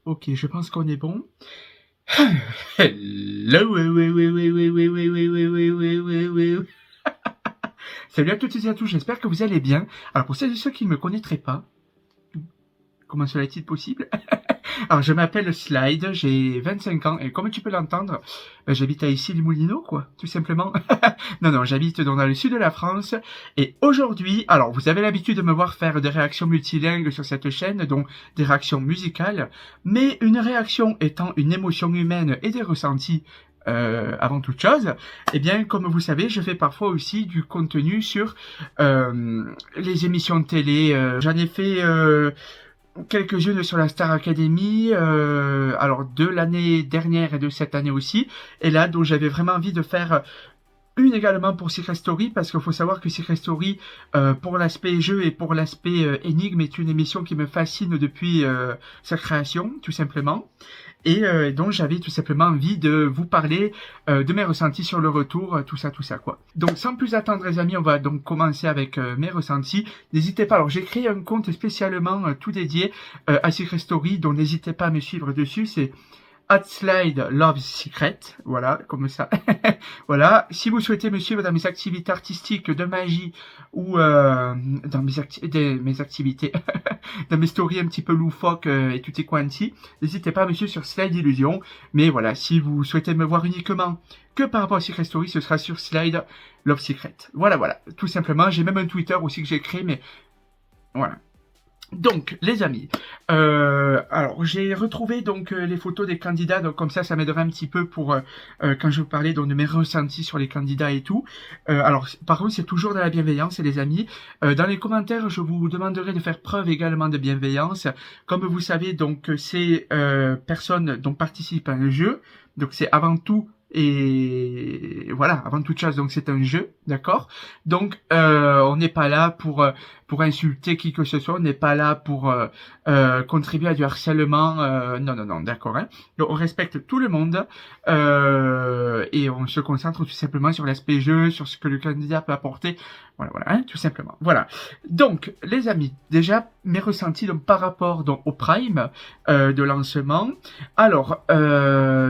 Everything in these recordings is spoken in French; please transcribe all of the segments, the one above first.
Ok, je pense qu'on est bon. Hello, oui, oui, oui, oui, oui, oui, oui, oui, oui, oui, oui, oui, oui, oui. Salut à toutes et à tous, j'espère que vous allez bien. Alors pour celles et ceux qui ne me connaîtraient pas, comment cela est-il possible? Alors je m'appelle Slide, j'ai 25 ans et comme tu peux l'entendre, j'habite à Issy-les-Moulineaux, quoi, tout simplement. Non, non, j'habite dans le sud de la France et aujourd'hui, alors vous avez l'habitude de me voir faire des réactions multilingues sur cette chaîne, donc des réactions musicales, mais une réaction étant une émotion humaine et des ressentis avant toute chose, eh bien, comme vous savez, je fais parfois aussi du contenu sur les émissions de télé. J'en ai fait quelques-unes sur la Star Academy, alors de l'année dernière et de cette année aussi, et là, donc j'avais vraiment envie de faire une également pour Secret Story, parce qu'il faut savoir que Secret Story, pour l'aspect jeu et pour l'aspect énigme, est une émission qui me fascine depuis sa création, tout simplement. Et donc j'avais tout simplement envie de vous parler de mes ressentis sur le retour, tout ça quoi. Donc sans plus attendre les amis, on va donc commencer avec mes ressentis. N'hésitez pas, alors j'ai créé un compte spécialement tout dédié à Secret Story, donc n'hésitez pas à me suivre dessus, c'est @slide love secret, voilà, comme ça. Voilà, si vous souhaitez me suivre dans mes activités artistiques de magie ou dans mes activités, dans mes stories un petit peu loufoques et tutti quanti, n'hésitez pas à me suivre sur Slide Illusion. Mais voilà, si vous souhaitez me voir uniquement que par rapport à Secret Story, ce sera sur Slide Love Secret. Voilà, voilà, tout simplement. J'ai même un Twitter aussi que j'ai créé, mais voilà. Donc, les amis, alors j'ai retrouvé donc les photos des candidats, donc comme ça m'aiderait un petit peu pour quand je vous parlais donc de mes ressentis sur les candidats et tout. Alors, par contre, c'est toujours de la bienveillance, les amis. Dans les commentaires, je vous demanderai de faire preuve également de bienveillance. Comme vous savez, donc ces personnes donc participent à un jeu, donc c'est avant tout et voilà, avant toute chose, donc c'est un jeu, d'accord. Donc, on n'est pas là pour insulter qui que ce soit, on n'est pas là pour contribuer à du harcèlement. Non, non, non, d'accord. Hein. Donc, on respecte tout le monde et on se concentre tout simplement sur l'aspect jeu, sur ce que le candidat peut apporter. Voilà, voilà, hein, tout simplement. Voilà. Donc, les amis, déjà mes ressentis donc par rapport donc au Prime de lancement. Alors,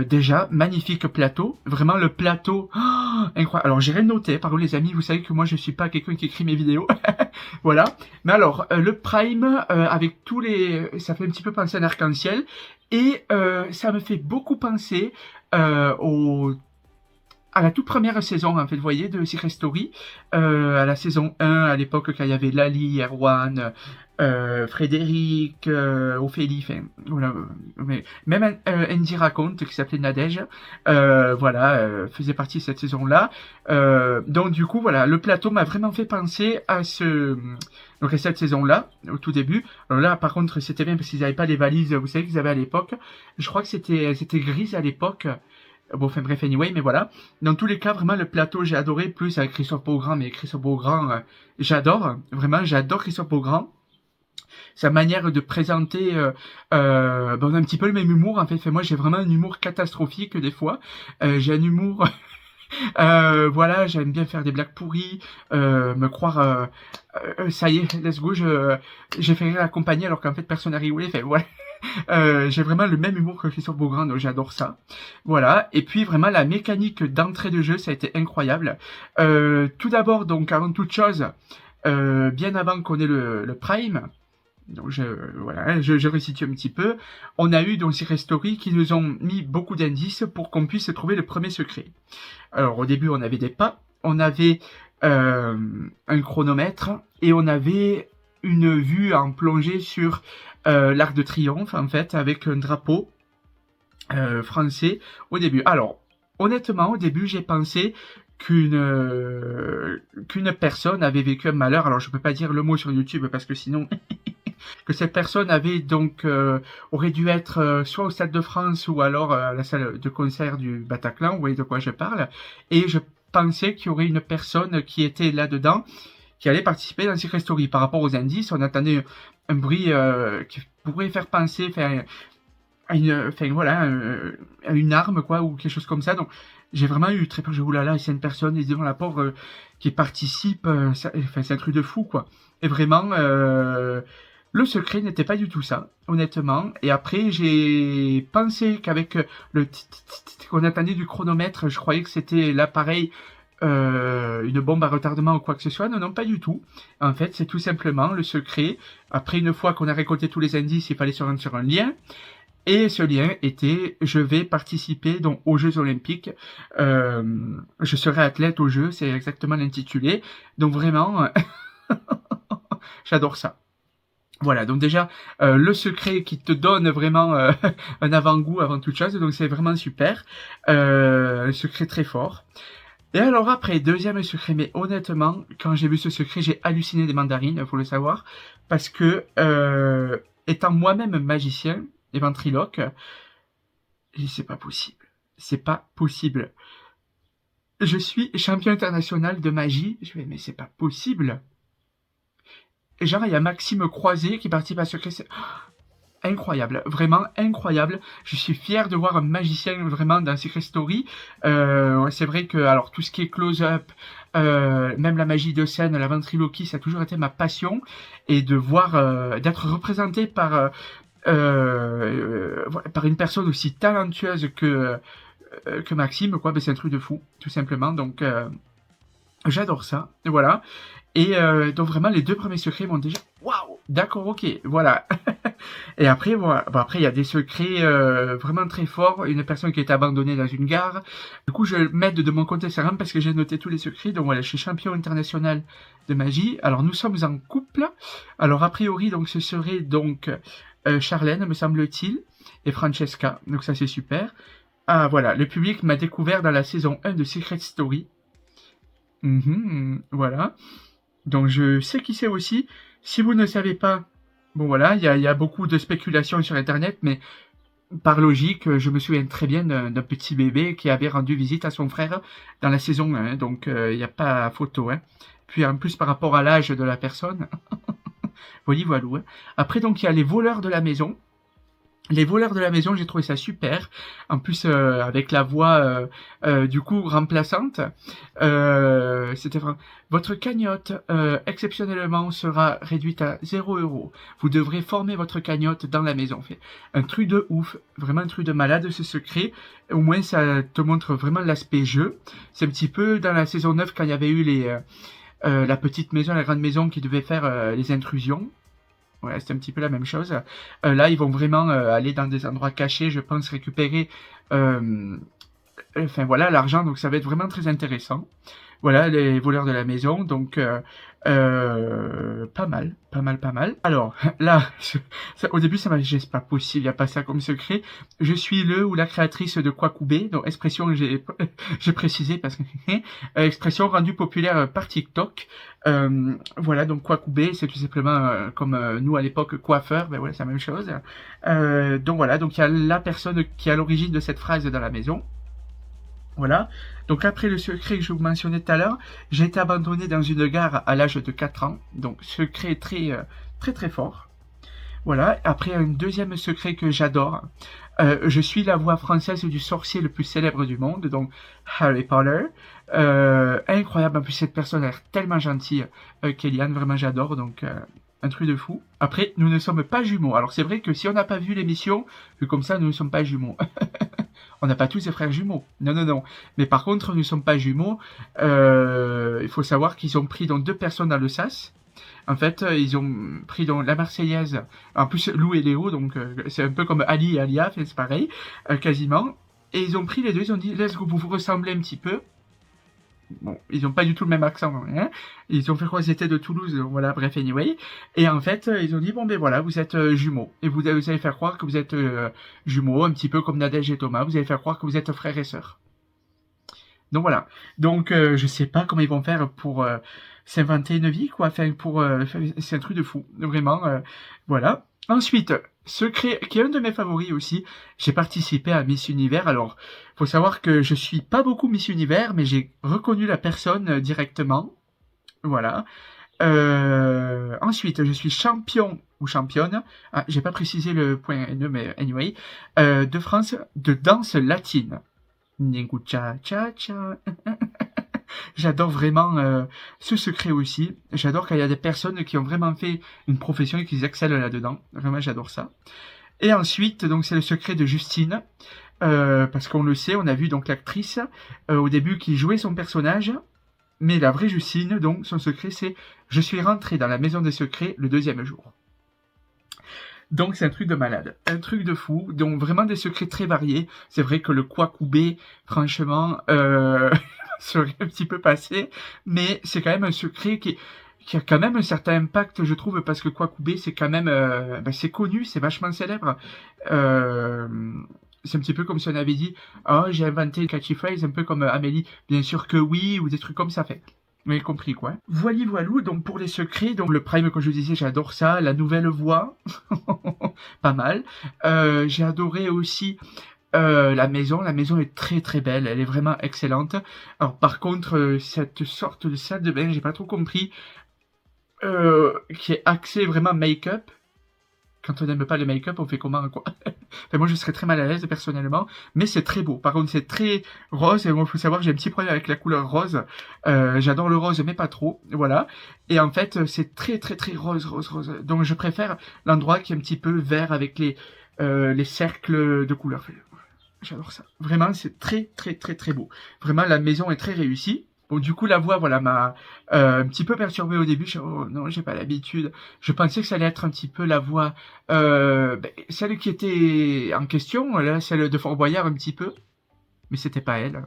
déjà magnifique plateau, vraiment le plateau incroyable. Alors, j'ai rien noté. Par contre, les amis, vous savez que moi je suis pas quelqu'un qui écrit mes vidéos. Voilà. Mais alors, le Prime, avec tous les... Ça fait un petit peu penser à un arc-en-ciel. Et ça me fait beaucoup penser au à la toute première saison, en fait, vous voyez, de Secret Story, à la saison 1, à l'époque, quand il y avait Lali, Erwan, Frédéric, Ophélie, enfin, voilà, mais même Andy Raconte, qui s'appelait Nadège, voilà, faisait partie de cette saison-là. Donc, du coup, voilà, le plateau m'a vraiment fait penser à donc à cette saison-là, au tout début. Alors là, par contre, c'était bien parce qu'ils n'avaient pas les valises, vous savez, qu'ils avaient à l'époque. Je crois que c'était grise à l'époque. Bon, enfin bref, anyway, mais voilà. Dans tous les cas, vraiment, le plateau, j'ai adoré, plus avec Christophe Beaugrand, mais Christophe Beaugrand, j'adore, vraiment, j'adore Christophe Beaugrand. Sa manière de présenter, on a un petit peu le même humour, en fait. Enfin, moi, j'ai vraiment un humour catastrophique, des fois. J'ai un humour, voilà, j'aime bien faire des blagues pourries, me croire, ça y est, let's go, j'ai fait rire la compagnie alors qu'en fait, personne n'a rigolé, enfin, voilà. J'ai vraiment le même humour que Christophe Beaugrand, donc j'adore ça. Voilà. Et puis vraiment la mécanique d'entrée de jeu, ça a été incroyable. Tout d'abord, donc avant toute chose, bien avant qu'on ait le Prime, donc voilà, je resitue un petit peu, on a eu donc ces Story qui nous ont mis beaucoup d'indices pour qu'on puisse trouver le premier secret. Alors au début, on avait des pas, on avait un chronomètre et on avait une vue en plongée sur l'Arc de Triomphe, en fait, avec un drapeau français au début. Alors, honnêtement, au début, j'ai pensé qu'une personne avait vécu un malheur. Alors, je peux pas dire le mot sur YouTube parce que sinon, que cette personne avait donc aurait dû être soit au Stade de France ou alors à la salle de concert du Bataclan. Vous voyez de quoi je parle. Et je pensais qu'il y aurait une personne qui était là-dedans, qui allait participer dans Secret Story. Par rapport aux indices, on attendait un bruit qui pourrait faire penser à une, enfin voilà, à une arme quoi ou quelque chose comme ça. Donc j'ai vraiment eu très peur. Je dis oulala, c'est une personne devant la pauvre qui participe. Enfin c'est un truc de fou quoi. Et vraiment, Le secret n'était pas du tout ça, honnêtement. Et après, j'ai pensé qu'avec le qu'on attendait du chronomètre, je croyais que c'était l'appareil, une bombe à retardement ou quoi que ce soit. Non, non, pas du tout. En fait, c'est tout simplement le secret. Après, une fois qu'on a récolté tous les indices, il fallait se rendre sur un lien. Et ce lien était, je vais participer donc aux Jeux Olympiques. Je serai athlète aux Jeux, c'est exactement l'intitulé. Donc vraiment, j'adore ça. Voilà, donc déjà, le secret qui te donne vraiment un avant-goût avant toute chose, donc c'est vraiment super. Un secret très fort. Et alors après, deuxième secret, mais honnêtement, quand j'ai vu ce secret, j'ai halluciné des mandarines, faut le savoir, parce que, étant moi-même magicien et ventriloque, c'est pas possible. C'est pas possible. Je suis champion international de magie. Je fais, mais c'est pas possible. Et genre, il y a Maxime Croisé qui participe à ce secret. C'est incroyable, vraiment incroyable. Je suis fier de voir un magicien vraiment dans Secret Story. C'est vrai que alors tout ce qui est close-up, même la magie de scène, la ventriloquie, ça a toujours été ma passion. Et de voir, d'être représenté par une personne aussi talentueuse que Maxime, quoi, ben c'est un truc de fou, tout simplement. Donc j'adore ça, voilà. Et donc vraiment les deux premiers secrets m'ont déjà waouh, d'accord, ok, voilà. Et après voilà, bon, après il y a des secrets vraiment très forts, une personne qui est abandonnée dans une gare. Du coup je m'aide de mon compte Instagram parce que j'ai noté tous les secrets. Donc voilà, je suis champion international de magie. Alors nous sommes en couple. Alors a priori donc ce serait donc Charlène me semble-t-il et Francesca. Donc ça c'est super. Ah voilà, le public m'a découvert dans la saison 1 de Secret Story. Voilà. Donc je sais qui c'est aussi. Si vous ne savez pas, bon voilà, il y a beaucoup de spéculations sur Internet, mais par logique, je me souviens très bien d'un petit bébé qui avait rendu visite à son frère dans la saison 1, donc il n'y a pas photo. Hein. Puis en plus par rapport à l'âge de la personne, voilà, voilà. Hein. Après donc il y a les voleurs de la maison. Les voleurs de la maison, j'ai trouvé ça super. En plus, avec la voix du coup remplaçante, c'était vraiment... Votre cagnotte exceptionnellement sera réduite à 0 €. Vous devrez former votre cagnotte dans la maison. Fait un truc de ouf, vraiment un truc de malade ce secret. Au moins, ça te montre vraiment l'aspect jeu. C'est un petit peu dans la saison 9 quand il y avait eu la petite maison, la grande maison qui devait faire les intrusions. Ouais, c'est un petit peu la même chose. Là, ils vont vraiment aller dans des endroits cachés, je pense, récupérer enfin voilà l'argent, donc ça va être vraiment très intéressant. Voilà, les voleurs de la maison, donc pas mal, pas mal, pas mal. Alors là, au début ça m'a dit c'est pas possible, il n'y a pas ça comme secret. Je suis le ou la créatrice de Kwakubé, donc expression que j'ai précisé parce que expression rendue populaire par TikTok. Voilà, donc Kwakubé, c'est tout simplement comme nous à l'époque coiffeur, ben voilà, c'est la même chose. Donc voilà, donc il y a la personne qui est à l'origine de cette phrase dans la maison. Voilà. Donc après le secret que je vous mentionnais tout à l'heure, j'ai été abandonné dans une gare à l'âge de 4 ans. Donc secret très très fort. Voilà. Après un deuxième secret que j'adore. Je suis la voix française du sorcier le plus célèbre du monde, donc Harry Potter. Incroyable. En plus cette personne a l'air tellement gentille. Kellyanne, vraiment j'adore. Donc un truc de fou. Après, nous ne sommes pas jumeaux. Alors c'est vrai que si on n'a pas vu l'émission, comme ça, nous ne sommes pas jumeaux. On n'a pas tous des frères jumeaux. Non, non, non. Mais par contre, nous ne sommes pas jumeaux. Il faut savoir qu'ils ont pris donc 2 personnes dans le sas. En fait, ils ont pris donc la Marseillaise. En plus, Lou et Léo, donc c'est un peu comme Ali et Alia, c'est pareil, quasiment. Et ils ont pris les deux, ils ont dit, let's go, vous vous ressemblez un petit peu. Bon, ils n'ont pas du tout le même accent, hein. Ils ont fait croire qu'ils étaient de Toulouse, voilà, bref, anyway. Et en fait, ils ont dit, bon, ben voilà, vous êtes jumeaux. Et vous allez faire croire que vous êtes jumeaux, un petit peu comme Nadège et Thomas. Vous allez faire croire que vous êtes frères et sœurs. Donc voilà. Donc, je sais pas comment ils vont faire pour s'inventer une vie, quoi. Enfin, c'est un truc de fou, vraiment. Voilà. Ensuite, secret, qui est un de mes favoris aussi, j'ai participé à Miss Univers. Alors, faut savoir que je suis pas beaucoup Miss Univers, mais j'ai reconnu la personne directement. Voilà. Ensuite, je suis champion ou championne, j'ai pas précisé le point N, mais anyway, de France de danse latine. Ningu cha cha cha. J'adore vraiment ce secret aussi. J'adore quand il y a des personnes qui ont vraiment fait une profession et qui excellent là-dedans. Vraiment, j'adore ça. Et ensuite, donc c'est le secret de Justine. Parce qu'on le sait, on a vu donc l'actrice au début qui jouait son personnage. Mais la vraie Justine, donc son secret c'est « Je suis rentrée dans la maison des secrets le 2e jour ». Donc c'est un truc de malade, un truc de fou, donc vraiment des secrets très variés. C'est vrai que le Kwakubé, franchement, serait un petit peu passé, mais c'est quand même un secret qui a quand même un certain impact, je trouve, parce que Kwakubé, c'est quand même, c'est connu, c'est vachement célèbre. C'est un petit peu comme si on avait dit « Oh, j'ai inventé une catchy phrase », un peu comme Amélie, bien sûr que oui, ou des trucs comme ça, fait. Vous avez compris, quoi. Voili voilou, donc pour les secrets, donc le Prime, comme je disais, j'adore ça. La nouvelle voix, pas mal. J'ai adoré aussi la maison est très très belle, elle est vraiment excellente. Alors par contre, cette sorte de salle de bain, j'ai pas trop compris, qui est axée vraiment make-up. Quand on n'aime pas le make-up, on fait comment, quoi? Enfin, moi, je serais très mal à l'aise, personnellement. Mais c'est très beau. Par contre, c'est très rose. Et moi, il faut savoir que j'ai un petit problème avec la couleur rose. J'adore le rose, mais pas trop. Voilà. Et en fait, c'est très, très, très rose, rose, rose. Donc, je préfère l'endroit qui est un petit peu vert avec les cercles de couleurs. J'adore ça. Vraiment, c'est très, très, très, très beau. Vraiment, la maison est très réussie. Bon, du coup, la voix, voilà, m'a un petit peu perturbé au début. Je oh non, j'ai pas l'habitude. Je pensais que ça allait être un petit peu la voix, celle qui était en question, là, celle de Fort Boyard un petit peu, mais c'était pas elle.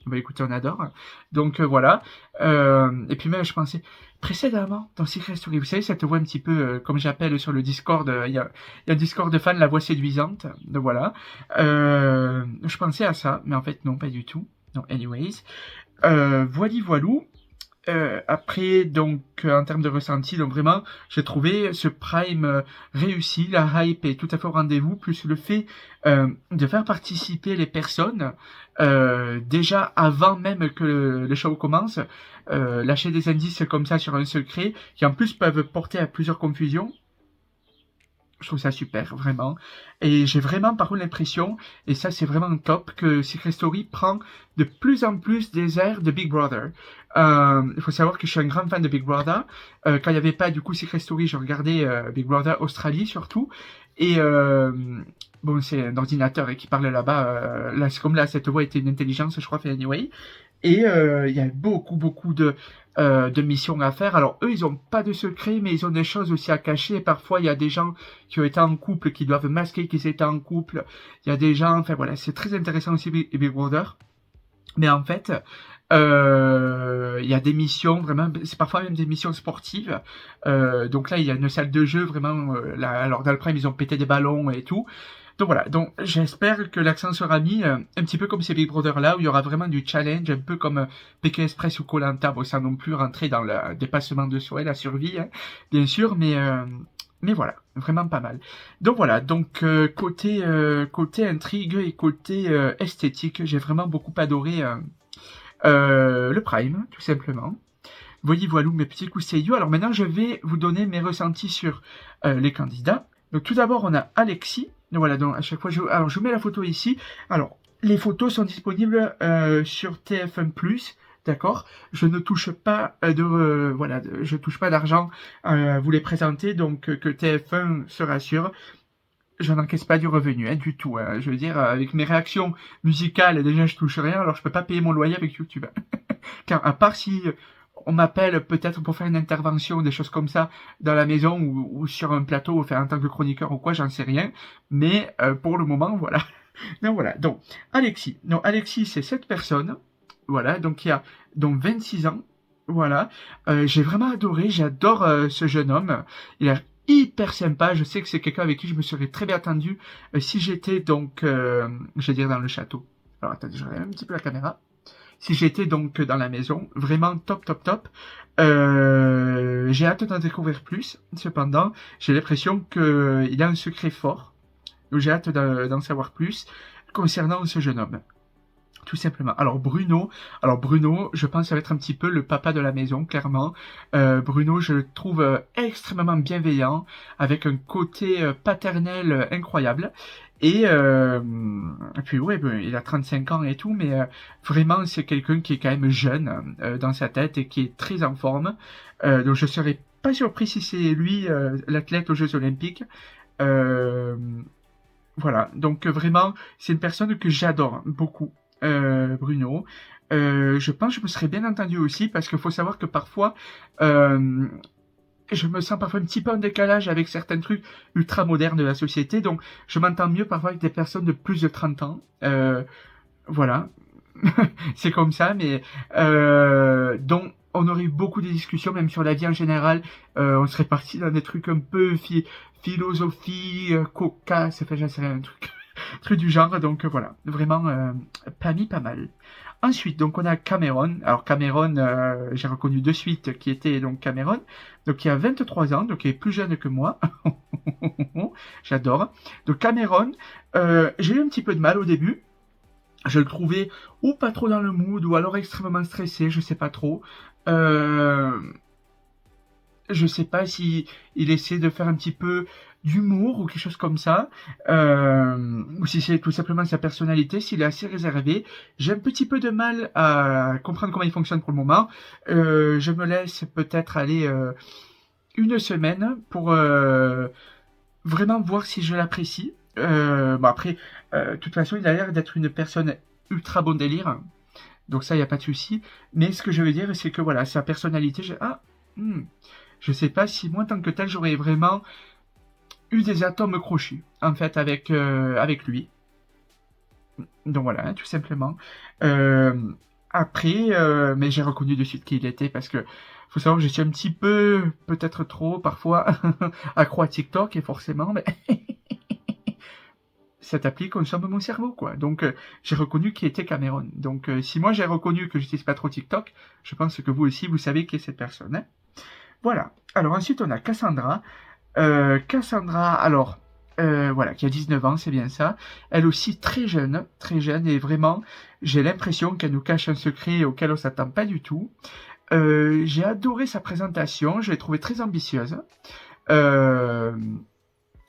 Bah écoutez, on adore. Donc voilà. Et puis même, je pensais précédemment dans Secret Story, vous savez, cette voix un petit peu, comme j'appelle sur le Discord, il y a un Discord de fans, la voix séduisante. Donc voilà. Je pensais à ça, mais en fait non, pas du tout. Non, anyways. Voili voilou. Après, donc, en termes de ressenti, donc vraiment, j'ai trouvé ce Prime réussi, la hype est tout à fait au rendez-vous, plus le fait de faire participer les personnes, déjà avant même que le show commence, lâcher des indices comme ça sur un secret, qui en plus peuvent porter à plusieurs confusions. Je trouve ça super, vraiment. Et j'ai vraiment, par contre, l'impression, et ça c'est vraiment top, que Secret Story prend de plus en plus des airs de Big Brother. Il faut savoir que je suis un grand fan de Big Brother. Quand il n'y avait pas, du coup, Secret Story, je regardais Big Brother Australie, surtout. Et bon, c'est un ordinateur qui parle là-bas. Là, c'est comme là, cette voix était une intelligence, je crois, fait anyway. Et il y a beaucoup de missions à faire. Alors eux, ils ont pas de secret, mais ils ont des choses aussi à cacher. Et parfois, il y a des gens qui ont été en couple, qui doivent masquer qu'ils étaient en couple. Il y a des gens, enfin voilà, c'est très intéressant aussi Big Brother. Mais en fait, il y a des missions vraiment, c'est parfois même des missions sportives. Donc là, il y a une salle de jeu vraiment. Là, alors dans le Prime, ils ont pété des ballons et tout. Donc voilà, donc j'espère que l'accent sera mis un petit peu comme ces Big Brother là, où il y aura vraiment du challenge, un peu comme Pékin Express ou Koh-Lanta, bon, sans non plus rentrer dans le dépassement de soi et la survie, hein, bien sûr, mais voilà, vraiment pas mal. Donc voilà, donc côté intrigue et côté esthétique, j'ai vraiment beaucoup adoré le Prime, tout simplement. Voyez, voilou mes petits coups. Alors maintenant, je vais vous donner mes ressentis sur les candidats. Donc tout d'abord, on a Alexis. Donc voilà, donc à chaque fois, je vous mets la photo ici. Alors, les photos sont disponibles sur TF1+, d'accord. Je ne touche pas je touche pas d'argent à vous les présenter, donc que TF1 se rassure. Je n'encaisse pas du revenu, du tout. Je veux dire, avec mes réactions musicales, déjà, je touche rien, alors je peux pas payer mon loyer avec YouTube. Car à part si on m'appelle peut-être pour faire une intervention, des choses comme ça, dans la maison ou sur un plateau, enfin, en tant que chroniqueur ou quoi, j'en sais rien. Mais pour le moment, voilà. Donc voilà. Donc Alexis. Donc Alexis, c'est cette personne. Voilà. Donc qui a 26 ans. Voilà. J'ai vraiment adoré. J'adore ce jeune homme. Il est hyper sympa. Je sais que c'est quelqu'un avec qui je me serais très bien attendu si j'étais donc, je vais dire dans le château. Alors attendez, je regarde un petit peu la caméra. Si j'étais donc dans la maison, vraiment top. J'ai hâte d'en découvrir plus. Cependant, j'ai l'impression qu'il a un secret fort. Donc j'ai hâte d'en savoir plus concernant ce jeune homme. tout simplement. Alors Bruno, je pense que ça va être un petit peu le papa de la maison, clairement. Bruno, je le trouve extrêmement bienveillant, avec un côté paternel incroyable. Et puis ouais, ben, il a 35 ans et tout, mais vraiment c'est quelqu'un qui est quand même jeune dans sa tête et qui est très en forme. Donc je serais pas surpris si c'est lui l'athlète aux Jeux Olympiques. Euh, voilà, donc vraiment c'est une personne que j'adore beaucoup, Bruno. Je pense que je me serais bien entendu aussi parce qu'il faut savoir que parfois euh, je me sens parfois un petit peu en décalage avec certains trucs ultra modernes de la société, donc je m'entends mieux parfois avec des personnes de plus de 30 ans. Voilà, c'est comme ça, mais donc on aurait eu beaucoup de discussions, même sur la vie en général. On serait parti dans des trucs un peu philosophie, cocasse, enfin j'en sais rien, un truc, truc du genre. Donc voilà, vraiment pas mal. Ensuite, donc on a Cameron. Alors Cameron, j'ai reconnu de suite qui était donc Cameron, donc qui a 23 ans, donc qui est plus jeune que moi. J'adore. Donc Cameron, j'ai eu un petit peu de mal au début. Je le trouvais ou pas trop dans le mood, ou alors extrêmement stressé, je sais pas trop. Euh, je sais pas si il essaie de faire un petit peu d'humour ou quelque chose comme ça, ou si c'est tout simplement sa personnalité, s'il est assez réservé. J'ai un petit peu de mal à comprendre comment il fonctionne pour le moment. Je me laisse peut-être aller une semaine pour vraiment voir si je l'apprécie. Bon après, de toute façon, il a l'air d'être une personne ultra bon délire. Donc ça, il n'y a pas de souci. Mais ce que je veux dire, c'est que voilà, sa personnalité, je sais pas si moi, en tant que tel, j'aurais vraiment eu des atomes crochus, en fait, avec lui. Donc voilà, hein, tout simplement. Après, mais j'ai reconnu de suite qui il était parce que faut savoir que je suis un petit peu, peut-être trop, parfois, accro à TikTok et forcément, mais cette appli consomme mon cerveau, quoi. Donc, j'ai reconnu qui était Cameron. Donc, si moi j'ai reconnu que j'utilise pas trop TikTok, je pense que vous aussi, vous savez qui est cette personne. Hein. Voilà. Alors ensuite, on a Cassandra. Cassandra, alors, voilà, qui a 19 ans, c'est bien ça. Elle aussi très jeune, et vraiment, j'ai l'impression qu'elle nous cache un secret auquel on s'attend pas du tout. J'ai adoré sa présentation, je l'ai trouvée très ambitieuse. Euh,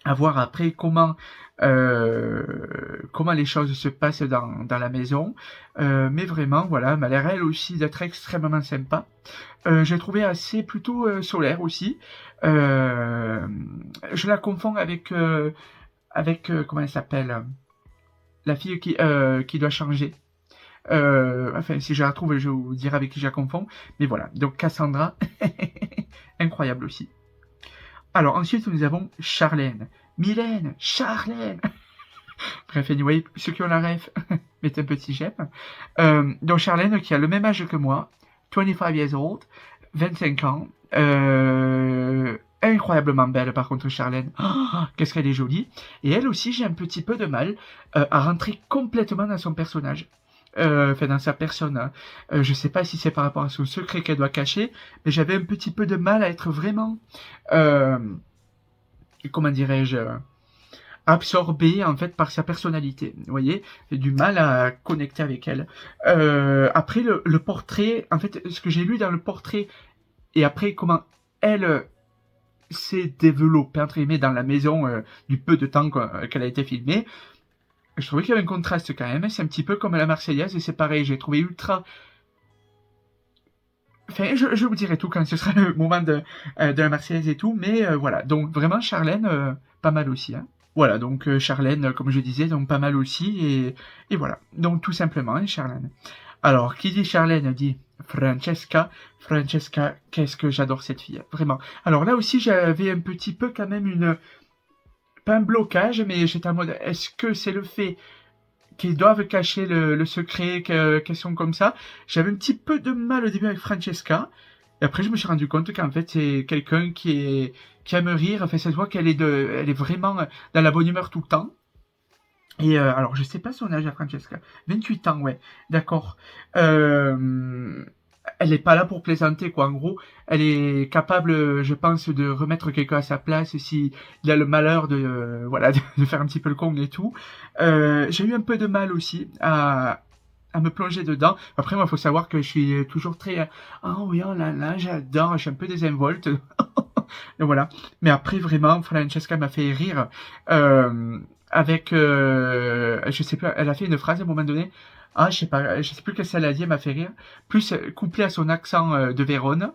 à voir après comment les choses se passent dans la maison. Mais vraiment, voilà, elle m'a l'air elle aussi d'être extrêmement sympa. Je l'ai trouvée assez plutôt solaire aussi. Je la confonds avec comment elle s'appelle, la fille qui doit changer. Enfin, si je la retrouve, je vous dirai avec qui je la confonds. Mais voilà, donc Cassandra, incroyable aussi. Alors ensuite, nous avons Charlène. Mylène, Charlène. Bref, anyway, ceux qui ont la ref, mettez un petit j'aime. Donc Charlène, qui a le même âge que moi, 25 years old, 25 ans. Incroyablement belle, par contre, Charlène. Oh, qu'est-ce qu'elle est jolie. Et elle aussi, j'ai un petit peu de mal à rentrer complètement dans son personnage. Enfin, dans sa personne. Hein. Je sais pas si c'est par rapport à son secret qu'elle doit cacher, mais j'avais un petit peu de mal à être vraiment... comment dirais-je, absorbé en fait par sa personnalité. Vous voyez, j'ai du mal à connecter avec elle. Après le portrait, en fait, ce que j'ai lu dans le portrait et après comment elle s'est développée entre guillemets dans la maison du peu de temps qu'elle a été filmée. Je trouvais qu'il y avait un contraste quand même. C'est un petit peu comme la Marseillaise et c'est pareil. J'ai trouvé ultra. Enfin, je vous dirai tout quand ce sera le moment de la Marseillaise et tout, mais voilà. Donc vraiment Charlène, pas mal aussi. Hein. Voilà, donc Charlène, comme je disais, donc pas mal aussi, et voilà. Donc tout simplement, hein, Charlène. Alors, qui dit Charlène dit Francesca. Francesca, qu'est-ce que j'adore cette fille, vraiment. Alors là aussi, j'avais un petit peu quand même pas un blocage, mais j'étais en mode, est-ce que c'est le fait qu'ils doivent cacher le secret, qu'elles sont comme ça. J'avais un petit peu de mal au début avec Francesca. Et après, je me suis rendu compte qu'en fait, c'est quelqu'un qui aime rire. Enfin, ça se voit elle est vraiment dans la bonne humeur tout le temps. Et alors, je sais pas son âge à Francesca. 28 ans, ouais. D'accord. Elle est pas là pour plaisanter, quoi. En gros, elle est capable, je pense, de remettre quelqu'un à sa place si il a le malheur voilà, de faire un petit peu le con et tout. J'ai eu un peu de mal aussi à me plonger dedans. Après, moi, il faut savoir que je suis toujours très... ah oui, oh là là, j'adore, je suis un peu désinvolte. Et voilà. Mais après, vraiment, Francesca m'a fait rire avec... je sais plus, elle a fait une phrase à un moment donné. Ah, je sais pas, je sais plus quelle elle a dit, elle m'a fait rire. Plus couplé à son accent de Vérone.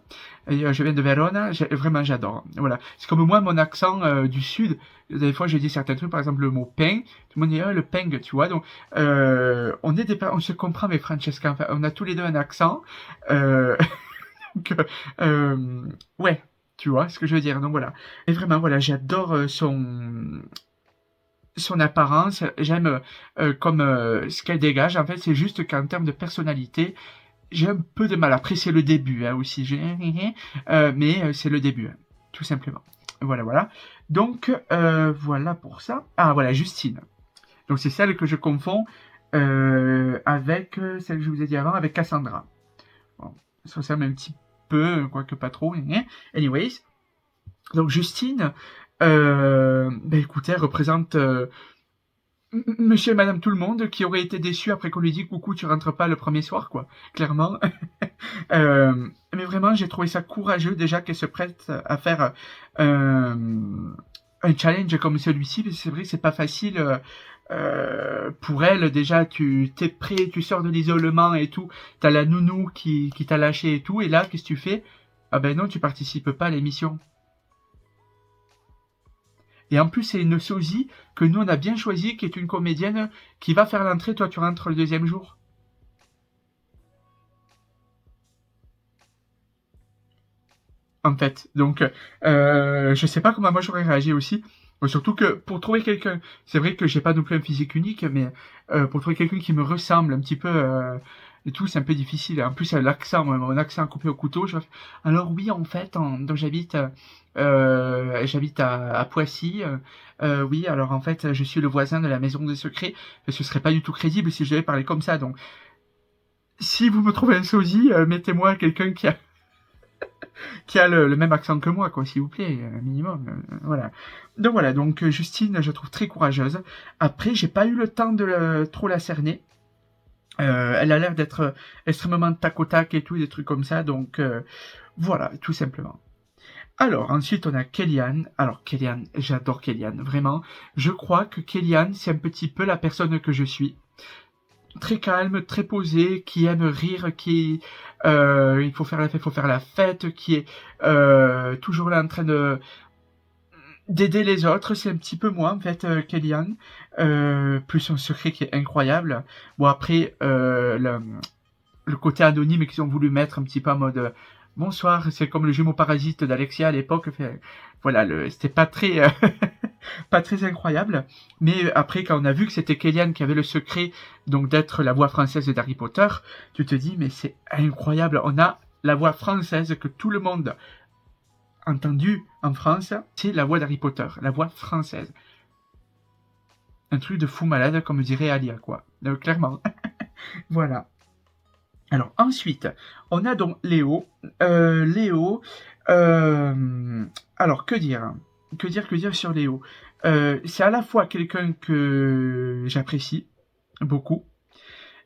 Et, je viens de Vérone, vraiment j'adore. Voilà. C'est comme moi, mon accent du sud. Des fois, je dis certains trucs, par exemple le mot pain. Tout le monde dit ah, le peng, tu vois. Donc, on se comprend, mais Francesca, enfin, on a tous les deux un accent. Donc, ouais, tu vois ce que je veux dire. Donc voilà. Et vraiment, voilà, j'adore son apparence, j'aime comme ce qu'elle dégage. En fait, c'est juste qu'en termes de personnalité, j'ai un peu de mal. Après, c'est le début hein, aussi. Mais c'est le début, hein, tout simplement. Voilà, voilà. Donc, voilà pour ça. Ah, voilà, Justine. Donc, c'est celle que je confonds avec celle que je vous ai dit avant, avec Cassandra. Bon, ça ressemble un petit peu, quoique pas trop. Anyways. Donc, Justine, ben écoutez, elle représente monsieur et madame tout le monde qui aurait été déçu après qu'on lui dit coucou, tu rentres pas le premier soir, quoi. Clairement. Mais vraiment, j'ai trouvé ça courageux déjà qu'elle se prête à faire un challenge comme celui-ci. C'est vrai que c'est pas facile pour elle. Déjà, tu t'es prêt, tu sors de l'isolement et tout. T'as la nounou qui t'a lâché et tout. Et là, qu'est-ce que tu fais? Ah ben non, tu participes pas à l'émission. Et en plus, c'est une sosie que nous, on a bien choisie, qui est une comédienne qui va faire l'entrée. Toi, tu rentres le deuxième jour. En fait. Donc, je sais pas comment moi j'aurais réagi aussi. Surtout que pour trouver quelqu'un, c'est vrai que j'ai pas non plus un physique unique, mais pour trouver quelqu'un qui me ressemble un petit peu et tout, c'est un peu difficile. En plus, l'accent, mon accent coupé au couteau. Alors oui, en fait, donc j'habite à Poissy. Oui, alors en fait, je suis le voisin de la maison des secrets. Ce serait pas du tout crédible si je devais parler comme ça. Donc, si vous me trouvez un sosie, mettez-moi quelqu'un qui a le même accent que moi, quoi, s'il vous plaît, un minimum. Voilà. Donc voilà, donc Justine, je trouve très courageuse. Après, j'ai pas eu le temps de trop la cerner. Elle a l'air d'être extrêmement tac au tac et tout, des trucs comme ça, donc voilà, tout simplement. Alors, ensuite, on a Kellyanne. Alors, Kellyanne, j'adore Kellyanne, vraiment. Je crois que Kellyanne, c'est un petit peu la personne que je suis. Très calme, très posé, qui aime rire, qui il faut faire la fête, qui est toujours là en train d'aider les autres. C'est un petit peu moi en fait, Kellyanne. Plus son secret qui est incroyable. Bon après le côté anonyme qu'ils ont voulu mettre un petit peu en mode bonsoir, c'est comme le jumeau parasite d'Alexia à l'époque. Voilà, c'était pas très pas très incroyable. Mais après, quand on a vu que c'était Kellyanne qui avait le secret donc d'être la voix française d'Harry Potter, tu te dis mais c'est incroyable. On a la voix française que tout le monde a entendu en France, c'est la voix d'Harry Potter, la voix française. Un truc de fou malade, comme dirait Alia, quoi. Donc, clairement. Voilà. Alors, ensuite, on a donc Léo. Léo, alors, que dire? Que dire sur Léo? C'est à la fois quelqu'un que j'apprécie beaucoup,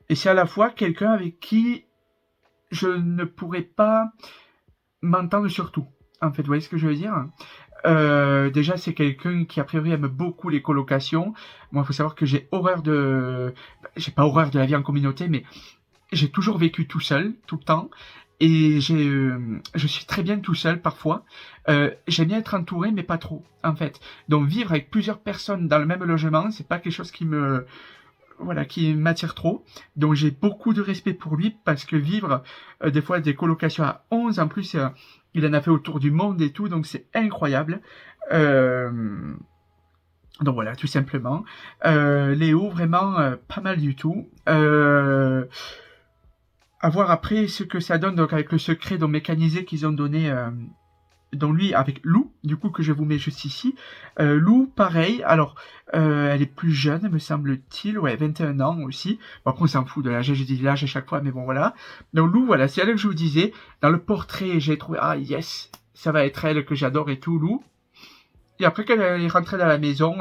et c'est à la fois quelqu'un avec qui je ne pourrais pas m'entendre sur tout. En fait, vous voyez ce que je veux dire? Déjà, c'est quelqu'un qui, a priori, aime beaucoup les colocations. Moi, il faut savoir que j'ai horreur de... J'ai pas horreur de la vie en communauté, mais j'ai toujours vécu tout seul, tout le temps. Et je suis très bien tout seul, parfois. J'aime bien être entouré, mais pas trop, en fait. Donc, vivre avec plusieurs personnes dans le même logement, c'est pas quelque chose qui qui m'attire trop. Donc j'ai beaucoup de respect pour lui parce que vivre des fois des colocations à 11, en plus il en a fait autour du monde et tout, donc c'est incroyable. Donc voilà, tout simplement. Léo, vraiment pas mal du tout. À voir après ce que ça donne donc avec le secret donc mécanisé qu'ils ont donné dans lui avec Lou, du coup que je vous mets juste ici. Lou, pareil, alors elle est plus jeune, me semble-t-il, ouais, 21 ans aussi. Bon, après on s'en fout de l'âge, je dis l'âge à chaque fois, mais bon voilà. Donc Lou, voilà, c'est elle que je vous disais. Dans le portrait, j'ai trouvé, ah yes, ça va être elle que j'adore et tout, Lou. Et après qu'elle est rentrée dans la maison,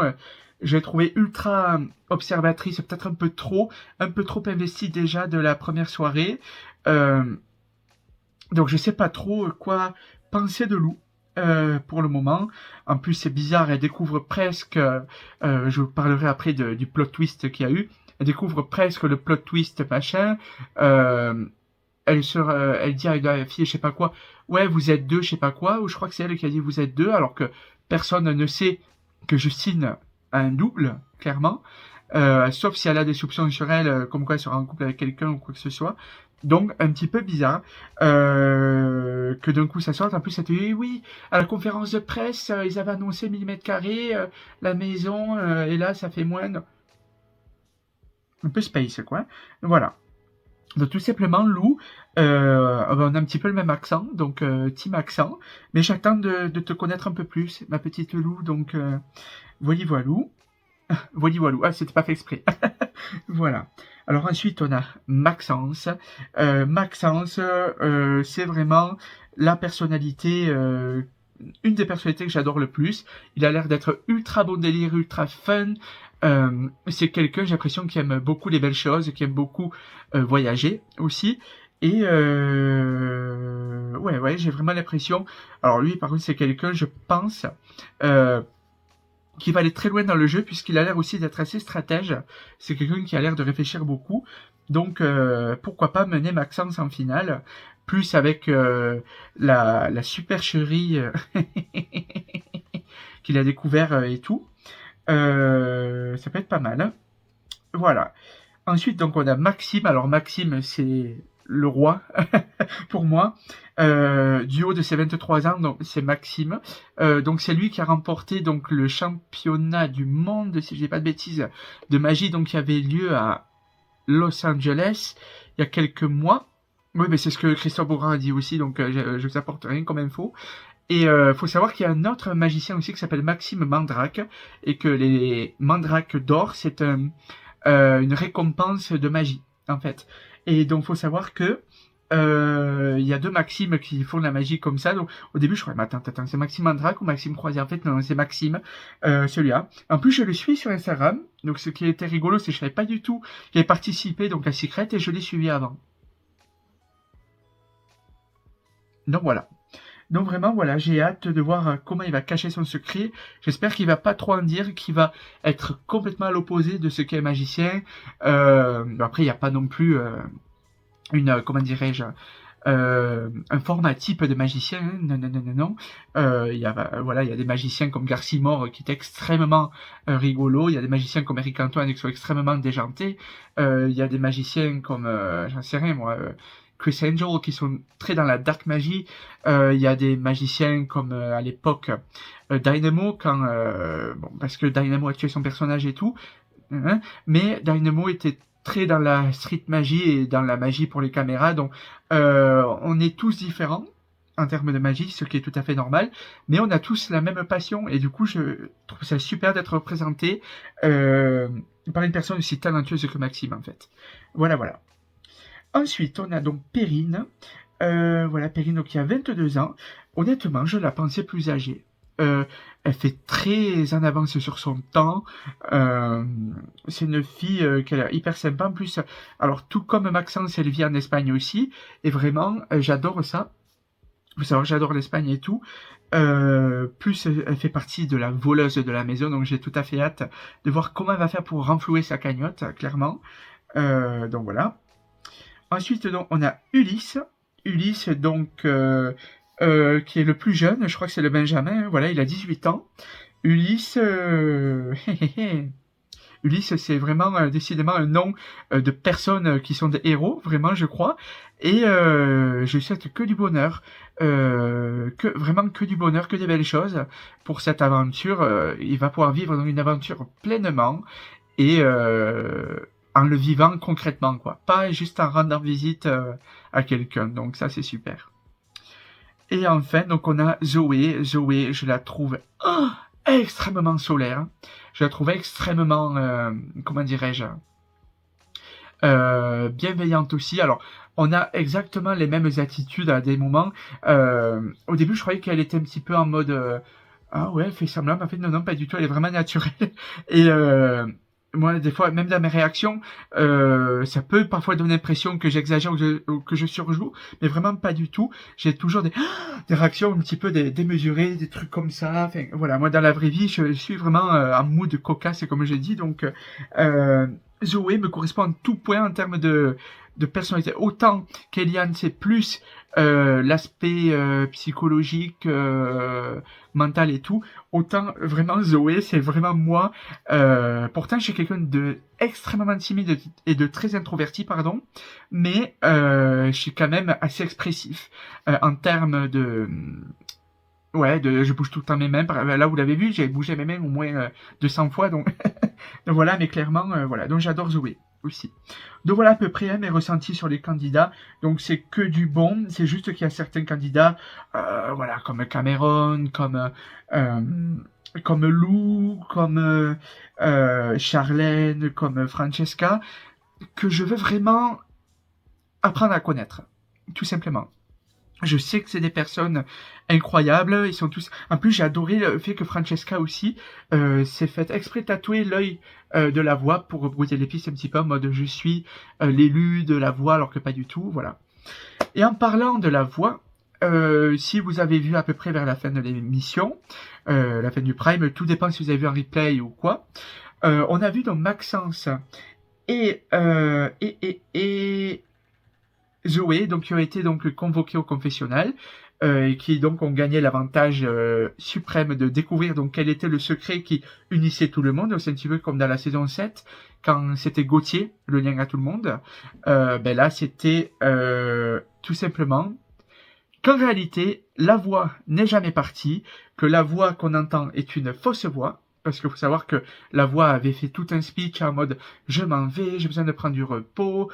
je l'ai trouvée ultra observatrice, peut-être un peu trop investie déjà de la première soirée. Donc je sais pas trop quoi penser de Lou. Pour le moment. En plus, c'est bizarre, elle découvre presque, je vous parlerai après du plot twist qu'il y a eu, elle découvre presque le plot twist machin, elle dit à la fille, je sais pas quoi, ouais, vous êtes deux, je sais pas quoi, ou je crois que c'est elle qui a dit vous êtes deux, alors que personne ne sait que Justine a un double, clairement, sauf si elle a des soupçons sur elle, comme quoi elle sera en couple avec quelqu'un ou quoi que ce soit. Donc, un petit peu bizarre que d'un coup ça sorte. En plus, ça te dit, oui, à la conférence de presse, ils avaient annoncé 1000 mètres carrés, la maison, et là, ça fait moins. Un peu space, quoi. Voilà. Donc, tout simplement, Lou, on a un petit peu le même accent, donc team accent. Mais j'attends de te connaître un peu plus, ma petite Lou. Donc, voili voilou. Voili voilou. Ah, c'était pas fait exprès. Voilà. Alors ensuite, on a Maxence. Maxence, c'est vraiment la personnalité, une des personnalités que j'adore le plus. Il a l'air d'être ultra bon délire, ultra fun. C'est quelqu'un, j'ai l'impression, qui aime beaucoup les belles choses, qui aime beaucoup voyager aussi. Et ouais, j'ai vraiment l'impression. Alors lui, par contre, c'est quelqu'un, je pense, qui va aller très loin dans le jeu puisqu'il a l'air aussi d'être assez stratège. C'est quelqu'un qui a l'air de réfléchir beaucoup. Donc pourquoi pas mener Maxence en finale, plus avec la supercherie qu'il a découvert et tout. Ça peut être pas mal. Voilà. Ensuite, donc, on a Maxime. Alors, Maxime, c'est le roi, pour moi. Du haut de ses 23 ans, donc, c'est Maxime. Donc, c'est lui qui a remporté donc le championnat du monde, si je dis pas de bêtises, de magie, donc, qui avait lieu à Los Angeles, il y a quelques mois. Oui, mais c'est ce que Christophe Beaugrand a dit aussi, donc je vous apporte rien comme info. Et faut savoir qu'il y a un autre magicien aussi qui s'appelle Maxime Mandrake, et que les mandrakes d'or, c'est une récompense de magie, en fait. Et donc, faut savoir que il y a deux Maximes qui font de la magie comme ça. Donc, au début, je croyais, mais attends, c'est Maxime Mandrake ou Maxime Croisière? En fait, non, c'est Maxime, celui-là. En plus, je le suis sur Instagram. Donc, ce qui était rigolo, c'est que je savais pas du tout qu'il avait participé donc à Secret et je l'ai suivi avant. Donc, voilà. Donc vraiment, voilà, j'ai hâte de voir comment il va cacher son secret. J'espère qu'il va pas trop en dire, qu'il va être complètement à l'opposé de ce qu'est un magicien. Après, il n'y a pas non plus comment dirais-je, un format type de magicien. Hein. Non, non, non, non, non. Il y a des magiciens comme Garcimore qui est extrêmement rigolo. Il y a des magiciens comme Eric Antoine qui sont extrêmement déjantés. Il y a des magiciens comme, j'en sais rien moi. Chris Angel qui sont très dans la dark magie. Il y a des magiciens comme à l'époque Dynamo parce que Dynamo a tué son personnage et tout, hein, mais Dynamo était très dans la street magie et dans la magie pour les caméras, donc on est tous différents en termes de magie, ce qui est tout à fait normal, mais on a tous la même passion et du coup je trouve ça super d'être représenté par une personne aussi talentueuse que Maxime en fait. Voilà. Ensuite, on a donc Perrine. Voilà, Perrine qui a 22 ans. Honnêtement, je la pensais plus âgée. Elle fait très en avance sur son temps. C'est une fille qui a l'air hyper sympa. En plus, alors tout comme Maxence, elle vit en Espagne aussi. Et vraiment, j'adore ça. Vous savez, j'adore l'Espagne et tout. Plus elle fait partie de la voleuse de la maison. Donc j'ai tout à fait hâte de voir comment elle va faire pour renflouer sa cagnotte, clairement. Donc voilà. Ensuite, donc, on a Ulysse. Ulysse, donc, qui est le plus jeune. Je crois que c'est le Benjamin. Voilà, il a 18 ans. Ulysse, Ulysse, c'est vraiment décidément un nom de personnes qui sont des héros, vraiment, je crois. Et je souhaite que du bonheur, vraiment que du bonheur, que des belles choses pour cette aventure. Il va pouvoir vivre dans une aventure pleinement et en le vivant concrètement, quoi. Pas juste en rendant visite à quelqu'un. Donc ça, c'est super. Et enfin, donc on a Zoé. Zoé, je la trouve extrêmement solaire. Je la trouve extrêmement, comment dirais-je, bienveillante aussi. Alors, on a exactement les mêmes attitudes à des moments. Au début, je croyais qu'elle était un petit peu en mode Ah ouais, elle fait semblant, mais en fait, non, non, pas du tout, elle est vraiment naturelle. Et moi, des fois, même dans mes réactions, ça peut parfois donner l'impression que j'exagère ou que je surjoue, mais vraiment pas du tout. J'ai toujours des réactions un petit peu démesurées, des trucs comme ça. Enfin, voilà, moi, dans la vraie vie, je suis vraiment en mood cocasse, comme je dis. Donc, Zoé me correspond en tout point en termes de personnalité. Autant qu'Eliane, c'est plus l'aspect psychologique, mental et tout. Autant vraiment Zoé, c'est vraiment moi. Pourtant, je suis quelqu'un de extrêmement timide et de très introverti, pardon. Mais je suis quand même assez expressif en termes de... Ouais, je bouge tout le temps mes mains. Là, vous l'avez vu, j'ai bougé mes mains au moins 200 fois. Donc, donc voilà, mais clairement, voilà. Donc j'adore Zoé aussi. Donc voilà à peu près mes ressentis sur les candidats. Donc c'est que du bon. C'est juste qu'il y a certains candidats, voilà, comme Cameron, comme Lou, comme Charlène, comme Francesca, que je veux vraiment apprendre à connaître, tout simplement. Je sais que c'est des personnes incroyables, ils sont tous... En plus, j'ai adoré le fait que Francesca aussi s'est fait exprès tatouer l'œil de la voix pour brouiller les pistes un petit peu en mode je suis l'élu de la voix alors que pas du tout, voilà. Et en parlant de la voix, si vous avez vu à peu près vers la fin de l'émission, la fin du Prime, tout dépend si vous avez vu un replay ou quoi, on a vu donc Maxence et Zoé, donc qui ont été donc convoqués au confessionnal et qui donc ont gagné l'avantage suprême de découvrir donc quel était le secret qui unissait tout le monde. C'est un petit peu comme dans la saison 7 quand c'était Gauthier, le lien à tout le monde. Ben là, c'était tout simplement qu'en réalité, la voix n'est jamais partie, que la voix qu'on entend est une fausse voix. Parce qu'il faut savoir que la voix avait fait tout un speech en mode « je m'en vais, j'ai besoin de prendre du repos ».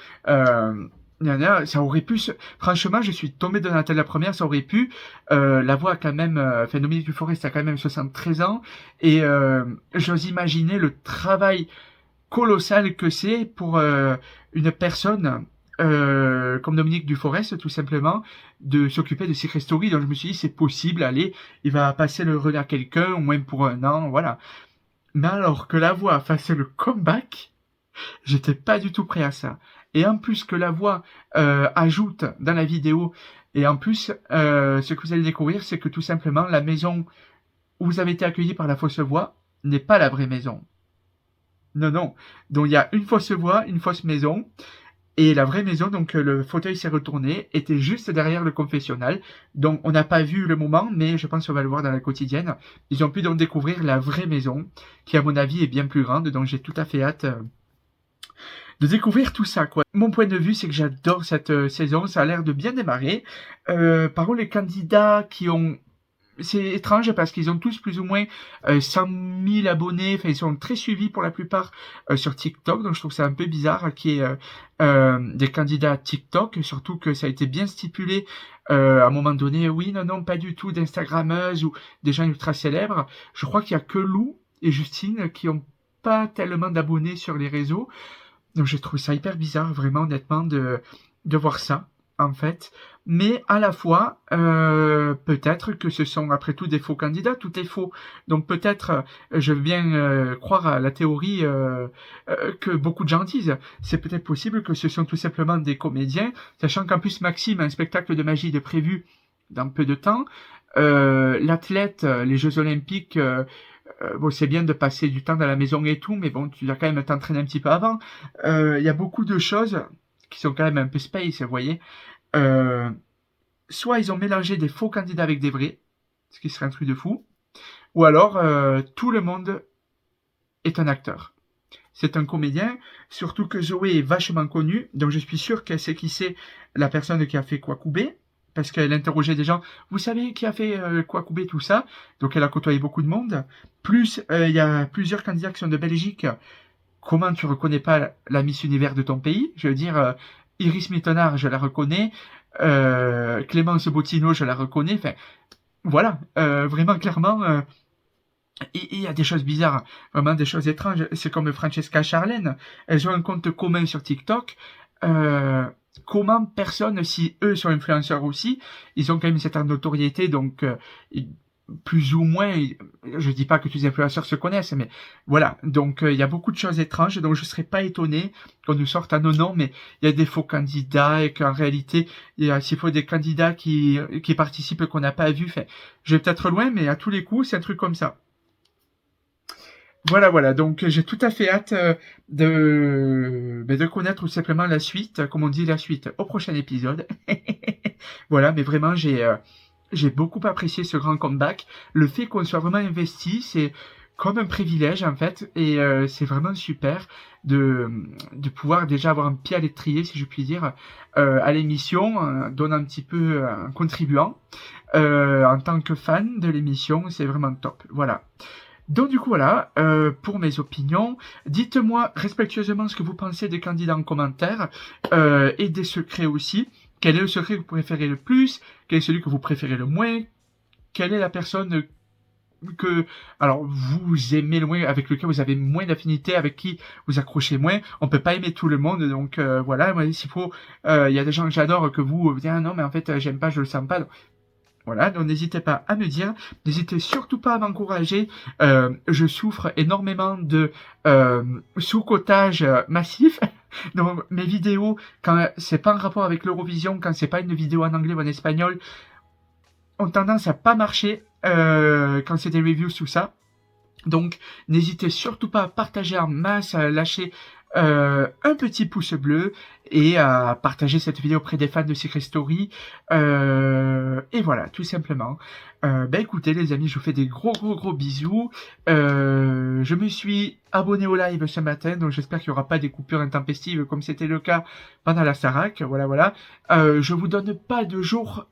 Ça aurait pu, franchement, je suis tombé de la tête la première, ça aurait pu. La voix a quand même, enfin, Dominique Duforest a quand même 73 ans, et j'ose imaginer le travail colossal que c'est pour une personne comme Dominique Duforest, tout simplement, de s'occuper de Secret Story. Donc je me suis dit, c'est possible, allez, il va passer le relais à quelqu'un, au moins pour un an, voilà. Mais alors que la voix fasse le comeback, j'étais pas du tout prêt à ça. Et en plus que la voix ajoute dans la vidéo, et en plus, ce que vous allez découvrir, c'est que tout simplement, la maison où vous avez été accueilli par la fausse voix n'est pas la vraie maison. Non, non. Donc il y a une fausse voix, une fausse maison, et la vraie maison, donc le fauteuil s'est retourné, était juste derrière le confessionnal. Donc on n'a pas vu le moment, mais je pense qu'on va le voir dans la quotidienne. Ils ont pu donc découvrir la vraie maison, qui à mon avis est bien plus grande, donc j'ai tout à fait hâte de découvrir tout ça, quoi. Mon point de vue, c'est que j'adore cette saison, ça a l'air de bien démarrer. Par contre, les candidats qui ont... C'est étrange parce qu'ils ont tous plus ou moins 100 000 abonnés, enfin ils sont très suivis pour la plupart sur TikTok, donc je trouve ça un peu bizarre qu'il y ait des candidats TikTok, surtout que ça a été bien stipulé à un moment donné, oui, non, non, pas du tout d'Instagrammeuses ou des gens ultra célèbres. Je crois qu'il y a que Lou et Justine qui ont pas tellement d'abonnés sur les réseaux. Donc je trouve ça hyper bizarre, vraiment, honnêtement, de voir ça, en fait. Mais à la fois, peut-être que ce sont après tout des faux candidats, tout est faux. Donc peut-être, je veux bien croire à la théorie que beaucoup de gens disent. C'est peut-être possible que ce sont tout simplement des comédiens, sachant qu'en plus Maxime a un spectacle de magie de prévu dans peu de temps. L'athlète, les Jeux Olympiques... bon, c'est bien de passer du temps dans la maison et tout, mais bon, tu dois quand même t'entraîner un petit peu avant. Il y a beaucoup de choses qui sont quand même un peu space, vous voyez. Soit ils ont mélangé des faux candidats avec des vrais, ce qui serait un truc de fou, ou alors tout le monde est un acteur. C'est un comédien, surtout que Zoé est vachement connue, donc je suis sûr qu'elle sait qui c'est la personne qui a fait Kwakubé, parce qu'elle interrogeait des gens, vous savez qui a fait Kwakubé, tout ça, donc elle a côtoyé beaucoup de monde. Plus, il y a plusieurs candidats qui sont de Belgique. Comment tu reconnais pas la Miss Univers de ton pays? Je veux dire, Iris Mittenard, je la reconnais. Clémence Bottino, je la reconnais. Enfin, voilà, vraiment clairement, il y a des choses bizarres, vraiment des choses étranges. C'est comme Francesca Charlène. Elles ont un compte commun sur TikTok. Comment personne, si eux sont influenceurs aussi, ils ont quand même cette notoriété, donc plus ou moins, je dis pas que tous les influenceurs se connaissent, mais voilà. Donc il y a beaucoup de choses étranges, donc je serais pas étonné qu'on nous sorte un non, mais il y a des faux candidats et qu'en réalité, il y a s'il faut des candidats qui participent qu'on n'a pas vu. Enfin, je vais peut-être loin, mais à tous les coups, c'est un truc comme ça. Voilà. Donc j'ai tout à fait hâte de connaître tout simplement la suite, comme on dit la suite au prochain épisode. Voilà, mais vraiment j'ai beaucoup apprécié ce grand comeback. Le fait qu'on soit vraiment investi, c'est comme un privilège en fait, et c'est vraiment super de pouvoir déjà avoir un pied à l'étrier, si je puis dire, à l'émission, donnant un petit peu, en contribuant. En tant que fan de l'émission, c'est vraiment top. Voilà. Donc du coup voilà, pour mes opinions, dites-moi respectueusement ce que vous pensez des candidats en commentaire, et des secrets aussi. Quel est le secret que vous préférez le plus? Quel est celui que vous préférez le moins? Quelle est la personne que, alors, vous aimez le moins, avec lequel vous avez moins d'affinité, avec qui vous accrochez moins? On peut pas aimer tout le monde, donc voilà, moi s'il faut, il y a des gens que j'adore que vous dites, ah non mais en fait j'aime pas, je le sens pas. Donc, voilà, donc n'hésitez pas à me dire, n'hésitez surtout pas à m'encourager. Je souffre énormément de sous-cotage massif. Donc mes vidéos, quand c'est pas en rapport avec l'Eurovision, quand c'est pas une vidéo en anglais ou en espagnol, ont tendance à pas marcher quand c'est des reviews tout ça. Donc n'hésitez surtout pas à partager en masse, à lâcher un petit pouce bleu et à partager cette vidéo auprès des fans de Secret Story. Et voilà, tout simplement. Écoutez les amis, je vous fais des gros bisous. Je me suis abonné au live ce matin, donc j'espère qu'il n'y aura pas des coupures intempestives comme c'était le cas pendant la Starac. Voilà. Je vous donne pas de jour,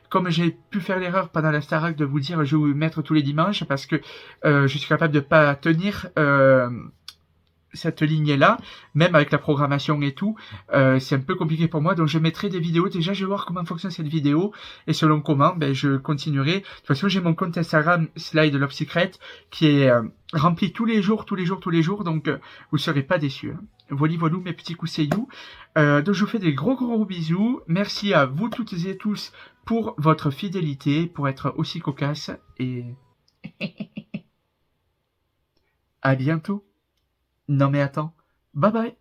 comme j'ai pu faire l'erreur pendant la Starac de vous dire je vais vous mettre tous les dimanches parce que je suis capable de pas tenir cette lignée-là, même avec la programmation et tout, c'est un peu compliqué pour moi, donc je mettrai des vidéos. Déjà, je vais voir comment fonctionne cette vidéo, et selon comment, je continuerai. De toute façon, j'ai mon compte Instagram, Slide Love Secret, qui est rempli tous les jours, donc vous ne serez pas déçus. Hein. Voilà, mes petits cousseilloux. Donc, je vous fais des gros bisous. Merci à vous toutes et tous pour votre fidélité, pour être aussi cocasse, et à bientôt. Non mais attends, bye bye.